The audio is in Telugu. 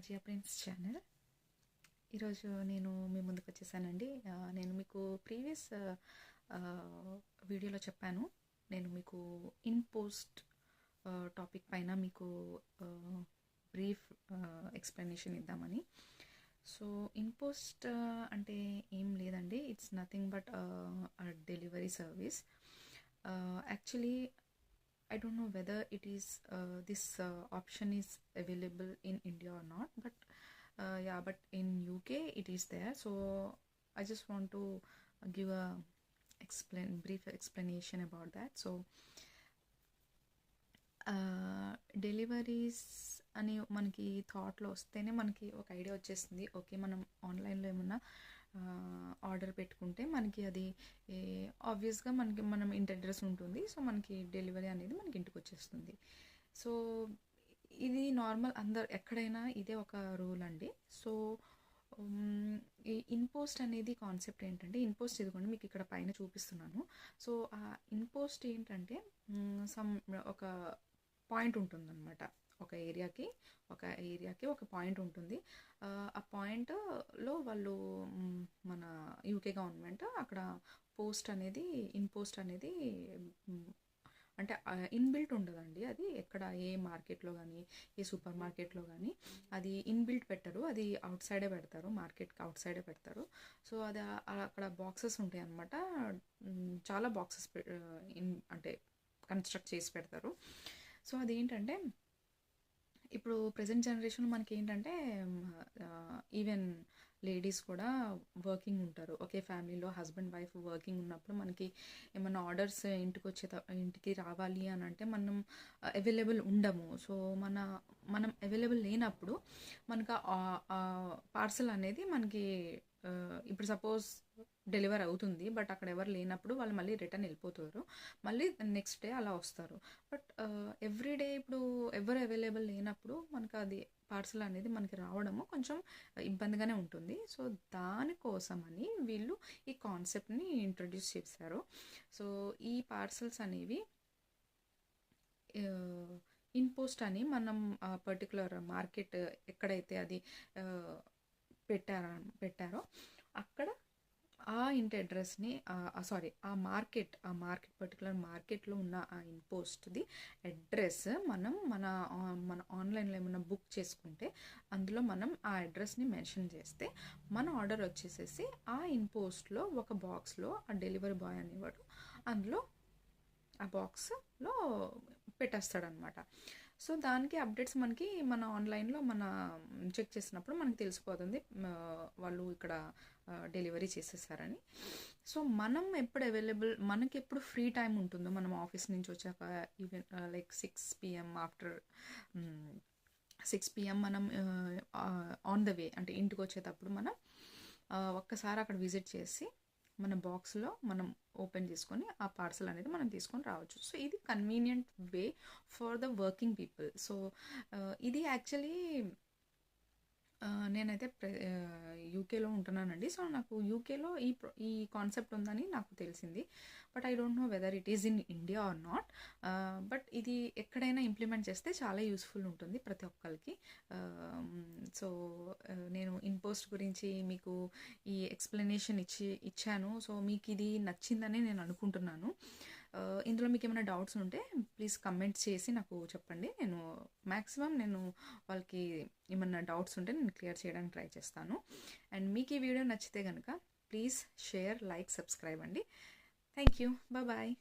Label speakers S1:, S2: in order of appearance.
S1: Razia prince channel. ఈరోజు నేను మీ ముందుకు వచ్చేసానండి. నేను మీకు ప్రీవియస్ వీడియోలో చెప్పాను, నేను మీకు ఇన్ పోస్ట్ టాపిక్ పైన మీకు బ్రీఫ్ ఎక్స్ప్లెనేషన్ ఇద్దామని. సో ఇన్ పోస్ట్ అంటే ఏం లేదండి, it's nothing but delivery service. Actually I don't know whether it is this option is available in India or not, but yeah, but in UK it is there. So I just want to give a brief explanation about that. So deliveries అని మనకి థాట్లో వస్తేనే మనకి ఒక ఐడియా వచ్చేస్తుంది. ఓకే, మనం ఆన్లైన్లో ఏమన్నా ఆర్డర్ పెట్టుకుంటే మనకి అది ఆబ్వియస్గా మనం ఇంటి అడ్రస్ ఉంటుంది. సో మనకి డెలివరీ అనేది మనకి ఇంటికి వచ్చేస్తుంది. సో ఇది నార్మల్, ఎక్కడైనా ఇదే ఒక రూల్ అండి. సో ఈ ఇన్పోస్ట్ అనేది కాన్సెప్ట్ ఏంటంటే, ఇన్పోస్ట్ ఇదిగోండి మీకు ఇక్కడ పైన చూపిస్తున్నాను. సో ఆ ఇన్పోస్ట్ ఏంటంటే ఒక పాయింట్ ఉంటుందన్నమాట. ఒక ఏరియాకి ఒక పాయింట్ ఉంటుంది. ఆ పాయింట్లో వాళ్ళు మన యూకే గవర్నమెంట్ అక్కడ ఇన్పోస్ట్ అనేది అంటే ఇన్బిల్ట్ ఉండదండి. అది ఎక్కడ ఏ మార్కెట్లో కానీ ఏ సూపర్ మార్కెట్లో కానీ అది ఇన్బిల్ట్ పెట్టరు, అది అవుట్ సైడే పెడతారు, మార్కెట్కి అవుట్ సైడే పెడతారు. సో అది అక్కడ బాక్సెస్ ఉంటాయి అన్నమాట. చాలా బాక్సెస్ అంటే కన్స్ట్రక్ట్ చేసి పెడతారు. సో అదేంటంటే, ఇప్పుడు ప్రజెంట్ జనరేషన్ మనకి ఏంటంటే ఈవెన్ లేడీస్ కూడా వర్కింగ్ ఉంటారు. ఒకే ఫ్యామిలీలో హస్బెండ్ వైఫ్ వర్కింగ్ ఉన్నప్పుడు మనకి ఏమన్నా ఆర్డర్స్ ఇంటికి రావాలి అని అంటే మనం అవైలబుల్ ఉండము. సో మనం అవైలబుల్ లేనప్పుడు మనకు పార్సల్ అనేది మనకి ఇప్పుడు సపోజ్ డెలివర్ అవుతుంది, బట్ అక్కడ ఎవరు లేనప్పుడు వాళ్ళు మళ్ళీ రిటర్న్ వెళ్ళిపోతారు, మళ్ళీ నెక్స్ట్ డే అలా వస్తారు. బట్ ఎవ్రీడే ఇప్పుడు ఎవరు అవైలబుల్ లేనప్పుడు మనకు అది పార్సల్ అనేది మనకి రావడము కొంచెం ఇబ్బందిగానే ఉంటుంది. సో దానికోసమని వీళ్ళు ఈ కాన్సెప్ట్ని ఇంట్రడ్యూస్ చేశారు. సో ఈ పార్సల్స్ అనేవి ఇన్పోస్ట్ అని మనం పర్టికులర్ మార్కెట్ ఎక్కడైతే అది పెట్టారో అక్కడ ఆ ఇంటి అడ్రస్ని ఆ మార్కెట్ పర్టికులర్ మార్కెట్లో ఉన్న ఆ ఇన్పోస్ట్ది అడ్రస్ మన ఆన్లైన్లో ఏమైనా బుక్ చేసుకుంటే అందులో మనం ఆ అడ్రస్ని మెన్షన్ చేస్తే మన ఆర్డర్ వచ్చేసేసి ఆ ఇన్పోస్ట్లో ఒక బాక్స్లో ఆ డెలివరీ బాయ్ అనేవాడు అందులో ఆ బాక్స్లో పెట్టేస్తాడనమాట. సో దానికి అప్డేట్స్ మనకి మన ఆన్లైన్లో చెక్ చేసినప్పుడు మనకి తెలిసిపోతుంది వాళ్ళు ఇక్కడ డెలివరీ చేసేసారని. సో మనం ఎప్పుడు మనకి ఎప్పుడు ఫ్రీ టైం ఉంటుందో, మనం ఆఫీస్ నుంచి వచ్చాక even like 6 PM after 6 PM మనం ఆన్ ద వే అంటే ఇంటికి వచ్చేటప్పుడు మనం ఒక్కసారి అక్కడ విజిట్ చేసి మన బాక్స్లో మనం ఓపెన్ చేసుకొని ఆ పార్సల్ అనేది మనం తీసుకొని రావచ్చు. సో ఇది convenient way for the working people. So ఇది యాక్చువల్లీ నేనైతే యూకేలో ఉంటున్నానండి. సో నాకు యూకేలో ఈ కాన్సెప్ట్ ఉందని నాకు తెలిసింది, but I don't know whether it is in India or not. But ఇది ఎక్కడైనా ఇంప్లిమెంట్ చేస్తే చాలా యూస్ఫుల్ ఉంటుంది ప్రతి ఒక్కరికి. సో నేను ఇన్పోస్ట్ గురించి మీకు ఈ ఎక్స్ప్లెనేషన్ ఇచ్చాను. సో మీకు ఇది నచ్చిందని నేను అనుకుంటున్నాను. ఇందులో మీకు ఏమైనా డౌట్స్ ఉంటే ప్లీజ్ కమెంట్ చేసి నాకు చెప్పండి. నేను వాళ్ళకి ఏమన్నా డౌట్స్ ఉంటే నేను క్లియర్ చేయడానికి ట్రై చేస్తాను. అండ్ మీకు ఈ వీడియో నచ్చితే కనుక ప్లీజ్ షేర్, లైక్, సబ్స్క్రైబ్ అండి. Thank you. బాయ్.